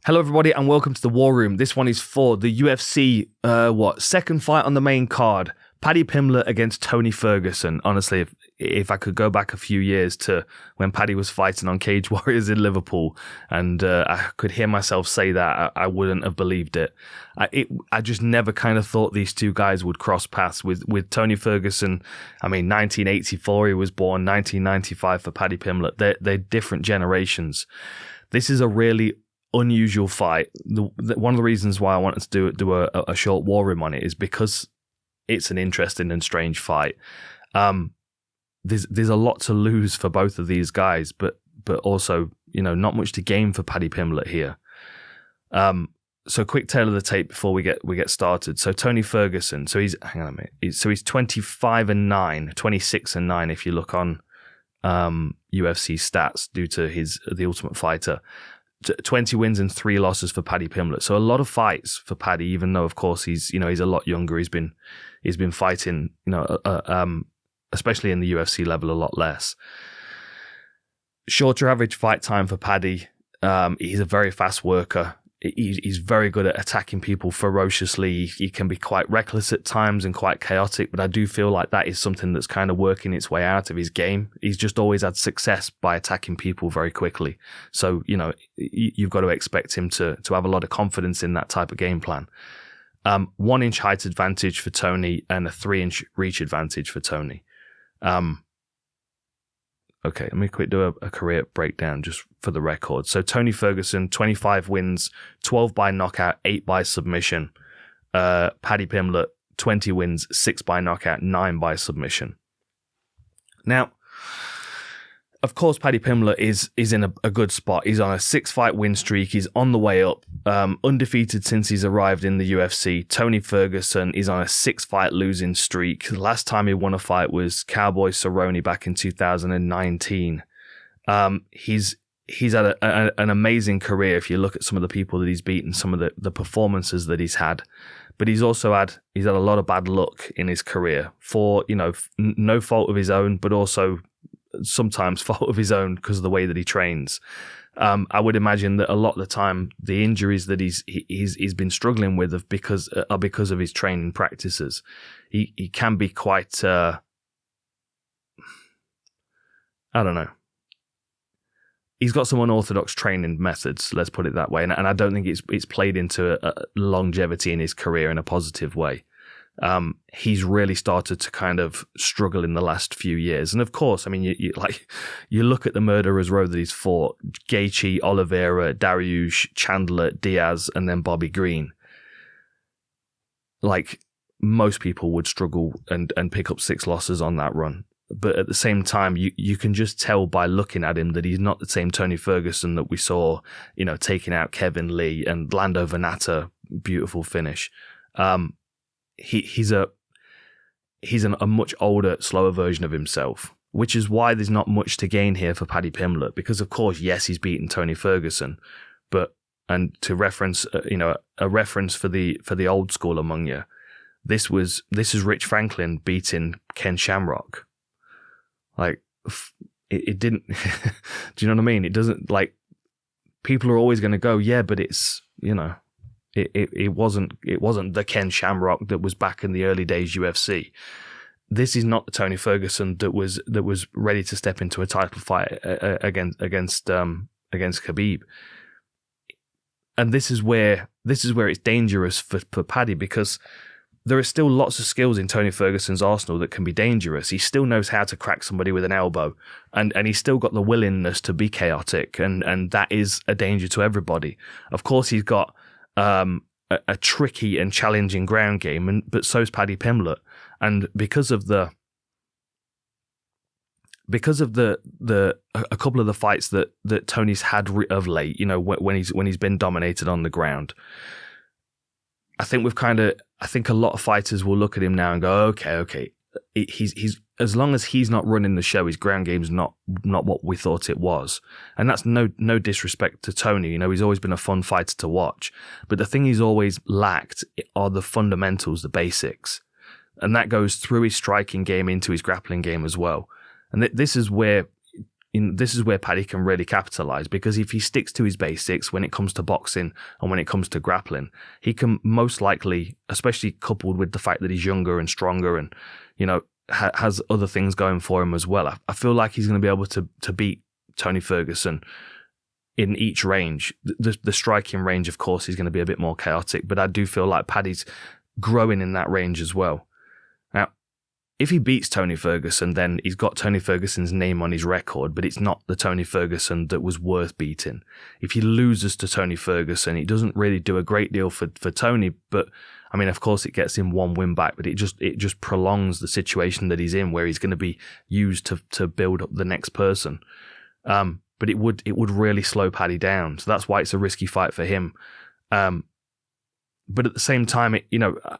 Hello, everybody, and welcome to the War Room. This one is for the UFC, second fight on the main card. Paddy Pimblett against Tony Ferguson. Honestly, if I could go back a few years to when Paddy was fighting on Cage Warriors in Liverpool, and I could hear myself say that, I wouldn't have believed it. I just never kind of thought these two guys would cross paths. With Tony Ferguson, 1984 he was born, 1995 for Paddy Pimblett. They're different generations. This is a really unusual fight. One of the reasons why I wanted to do a short war room on it is because it's an interesting and strange fight. There's a lot to lose for both of these guys, but also, not much to gain for Paddy Pimblett here. So quick tale of the tape before we get started. So Tony Ferguson, he's 25-9, 26-9 if you look on UFC stats due to the Ultimate Fighter. 20 wins and 3 losses for Paddy Pimblett. So a lot of fights for Paddy, even though of course he's a lot younger. He's been fighting, especially in the UFC level, a lot less. Shorter average fight time for Paddy. He's a very fast worker. He's very good at attacking people ferociously. He can be quite reckless at times and quite chaotic, but I do feel like that is something that's kind of working its way out of his game. He's just always had success by attacking people very quickly. So, you've got to expect him to have a lot of confidence in that type of game plan. 1 inch height advantage for Tony and a 3-inch reach advantage for Tony. Okay, let me quick do a career breakdown just for the record. So Tony Ferguson, 25 wins, 12 by knockout, 8 by submission. Paddy Pimblett, 20 wins, 6 by knockout, 9 by submission. Now, of course, Paddy Pimblett is in a good spot. He's on a 6-fight win streak. He's on the way up, undefeated since he's arrived in the UFC. Tony Ferguson is on a 6-fight losing streak. The last time he won a fight was Cowboy Cerrone back in 2019. He's had an amazing career if you look at some of the people that he's beaten, some of the performances that he's had. But he's had a lot of bad luck in his career for no fault of his own, but also sometimes fault of his own because of the way that he trains. I would imagine that a lot of the time the injuries that he's been struggling with are because of his training practices. He can be quite I don't know. He's got some unorthodox training methods, let's put it that way, and I don't think it's played into a longevity in his career in a positive way. He's really started to kind of struggle in the last few years. And of course, you look at the murderers row that he's fought: Gaethje, Oliveira, Dariush, Chandler, Diaz, and then Bobby Green. Like, most people would struggle and pick up 6 losses on that run. But at the same time, you can just tell by looking at him that he's not the same Tony Ferguson that we saw, taking out Kevin Lee and Lando Venata. Beautiful finish. He's a much older, slower version of himself, which is why there's not much to gain here for Paddy Pimblett. Because of course, yes, he's beaten Tony Ferguson, and to reference, a reference for the old school among you, this is Rich Franklin beating Ken Shamrock. Like, it didn't. Do you know what I mean? It doesn't, like, people are always going to go, yeah, but it's, It wasn't the Ken Shamrock that was back in the early days UFC. This is not the Tony Ferguson that was ready to step into a title fight against Khabib. And this is where it's dangerous for Paddy, because there are still lots of skills in Tony Ferguson's arsenal that can be dangerous. He still knows how to crack somebody with an elbow, and he's still got the willingness to be chaotic, and that is a danger to everybody. Of course, he's got a tricky and challenging ground game, but so's Paddy Pimblett. And because of a couple of the fights that Tony's had of late, when he's been dominated on the ground, I think a lot of fighters will look at him now and go, okay, he's as long as he's not running the show, his ground game's not what we thought it was. And that's no disrespect to Tony. He's always been a fun fighter to watch. But the thing he's always lacked are the fundamentals, the basics. And that goes through his striking game into his grappling game as well. And this is where this is where Paddy can really capitalize, because if he sticks to his basics when it comes to boxing and when it comes to grappling, he can most likely, especially coupled with the fact that he's younger and stronger and, has other things going for him as well. I feel like he's going to be able to beat Tony Ferguson in each range. The striking range, of course, is going to be a bit more chaotic, but I do feel like Paddy's growing in that range as well. Now, if he beats Tony Ferguson, then he's got Tony Ferguson's name on his record, but it's not the Tony Ferguson that was worth beating. If he loses to Tony Ferguson, it doesn't really do a great deal for Tony, but I mean, of course, it gets him one win back, but it just prolongs the situation that he's in, where he's going to be used to build up the next person. But it would really slow Paddy down, so that's why it's a risky fight for him. But at the same time,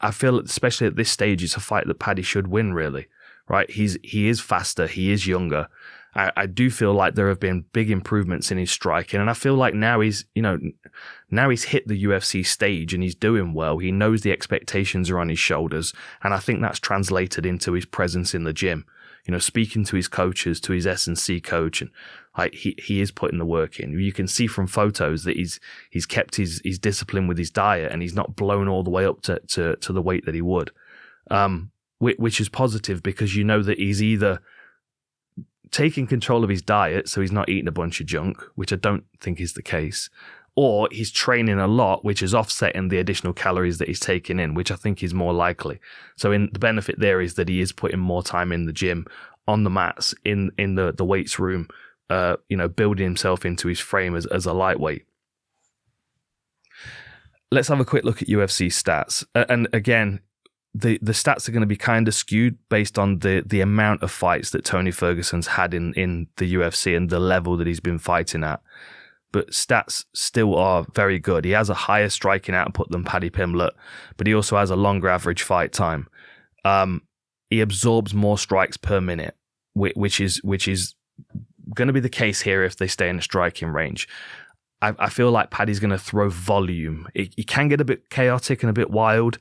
I feel, especially at this stage, it's a fight that Paddy should win, really, right? He is faster, he is younger. I do feel like there have been big improvements in his striking, and I feel like now he's hit the UFC stage and he's doing well. He knows the expectations are on his shoulders, and I think that's translated into his presence in the gym. Speaking to his coaches, to his S&C coach, and he is putting the work in. You can see from photos that he's kept his discipline with his diet, and he's not blown all the way up to the weight that he would, which is positive, because that he's either taking control of his diet, so he's not eating a bunch of junk, which I don't think is the case, or he's training a lot, which is offsetting the additional calories that he's taking in, which I think is more likely. So the benefit there is that he is putting more time in the gym, on the mats, in the weights room, building himself into his frame as a lightweight. Let's have a quick look at UFC stats. And again, the stats are going to be kind of skewed based on the amount of fights that Tony Ferguson's had in the UFC and the level that he's been fighting at. But stats still are very good. He has a higher striking output than Paddy Pimblett, but he also has a longer average fight time. He absorbs more strikes per minute, which is going to be the case here if they stay in a striking range. I feel like Paddy's going to throw volume. He can get a bit chaotic and a bit wild,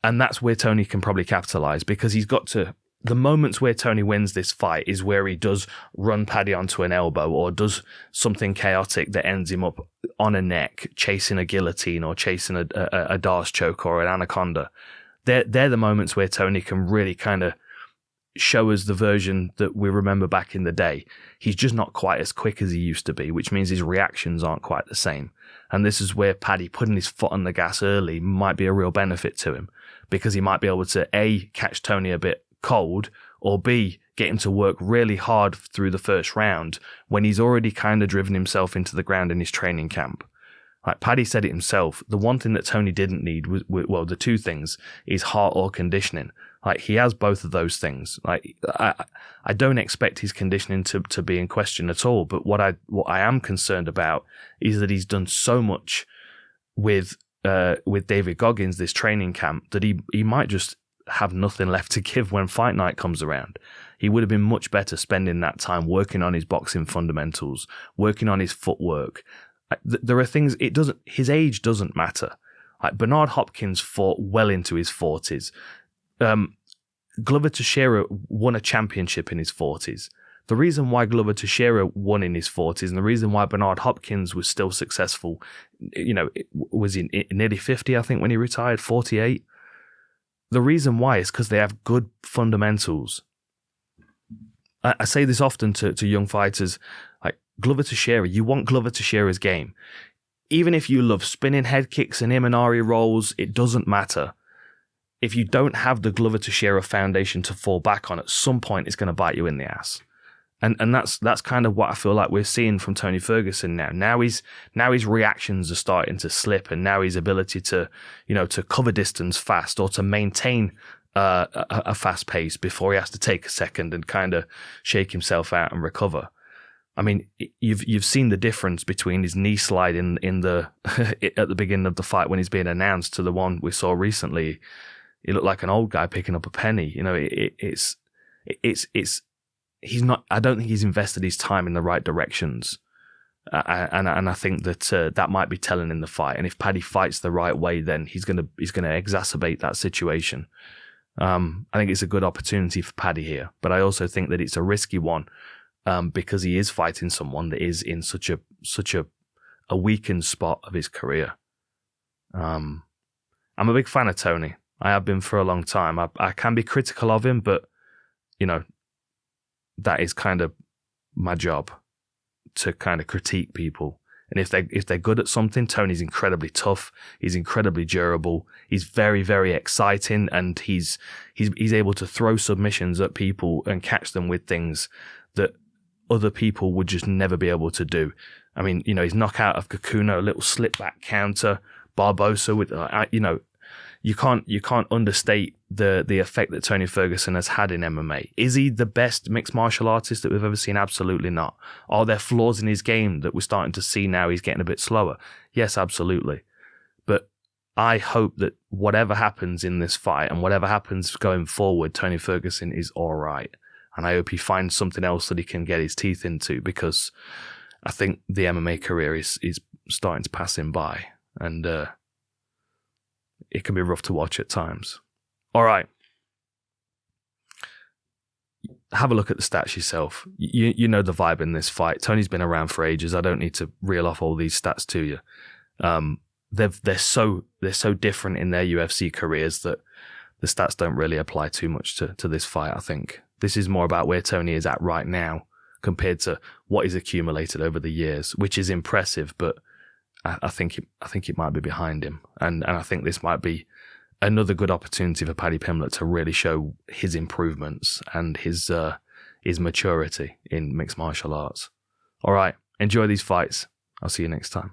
and that's where Tony can probably capitalize, because he's got to. The moments where Tony wins this fight is where he does run Paddy onto an elbow, or does something chaotic that ends him up on a neck, chasing a guillotine or chasing a Darce choke or an anaconda. They're the moments where Tony can really kind of show us the version that we remember back in the day. He's just not quite as quick as he used to be, which means his reactions aren't quite the same. And this is where Paddy putting his foot on the gas early might be a real benefit to him, because he might be able to A, catch Tony a bit cold, or B, get him to work really hard through the first round when he's already kind of driven himself into the ground in his training camp. Like Paddy said it himself, the one thing that Tony didn't need was, well, the two things is heart or conditioning. Like, he has both of those things. Like, I don't expect his conditioning to be in question at all, but what I am concerned about is that he's done so much with David Goggins this training camp that he might just have nothing left to give when fight night comes around. He would have been much better spending that time working on his boxing fundamentals, working on his footwork. There are things, his age doesn't matter. Like, Bernard Hopkins fought well into his 40s. Glover Teixeira won a championship in his 40s. The reason why Glover Teixeira won in his 40s, and the reason why Bernard Hopkins was still successful, was in nearly 50, I think, when he retired, 48. The reason why is because they have good fundamentals. I say this often to young fighters, like Glover Teixeira, you want Glover Teixeira's game. Even if you love spinning head kicks and Imanari rolls, it doesn't matter. If you don't have the Glover Teixeira foundation to fall back on, at some point it's going to bite you in the ass. And that's kind of what I feel like we're seeing from Tony Ferguson now. Now his reactions are starting to slip, and now his ability to cover distance fast, or to maintain a fast pace before he has to take a second and kind of shake himself out and recover. I mean, you've seen the difference between his knee slide in the at the beginning of the fight when he's being announced to the one we saw recently. He looked like an old guy picking up a penny. He's not. I don't think he's invested his time in the right directions, and I think that that might be telling in the fight. And if Paddy fights the right way, then he's gonna exacerbate that situation. I think it's a good opportunity for Paddy here, but I also think that it's a risky one. because he is fighting someone that is in such a weakened spot of his career. I'm a big fan of Tony. I have been for a long time. I can be critical of him, but that is kind of my job, to kind of critique people. And if they're good at something, Tony's incredibly tough. He's incredibly durable. He's very, very exciting, and he's able to throw submissions at people and catch them with things that other people would just never be able to do. I mean, his knockout of Kakuno, a little slip back counter, Barbosa with, you can't understate the effect that Tony Ferguson has had in MMA. Is he the best mixed martial artist that we've ever seen? Absolutely not. Are there flaws in his game that we're starting to see now he's getting a bit slower? Yes, absolutely. But I hope that whatever happens in this fight and whatever happens going forward, Tony Ferguson is all right. And I hope he finds something else that he can get his teeth into, because I think the MMA career is starting to pass him by. And it can be rough to watch at times. All right. Have a look at the stats yourself. You know the vibe in this fight. Tony's been around for ages. I don't need to reel off all these stats to you. They're so different in their UFC careers that the stats don't really apply too much to this fight, I think. This is more about where Tony is at right now compared to what he's accumulated over the years, which is impressive, but I think it might be behind him. And I think this might be another good opportunity for Paddy Pimblett to really show his improvements and his maturity in mixed martial arts. All right, enjoy these fights. I'll see you next time.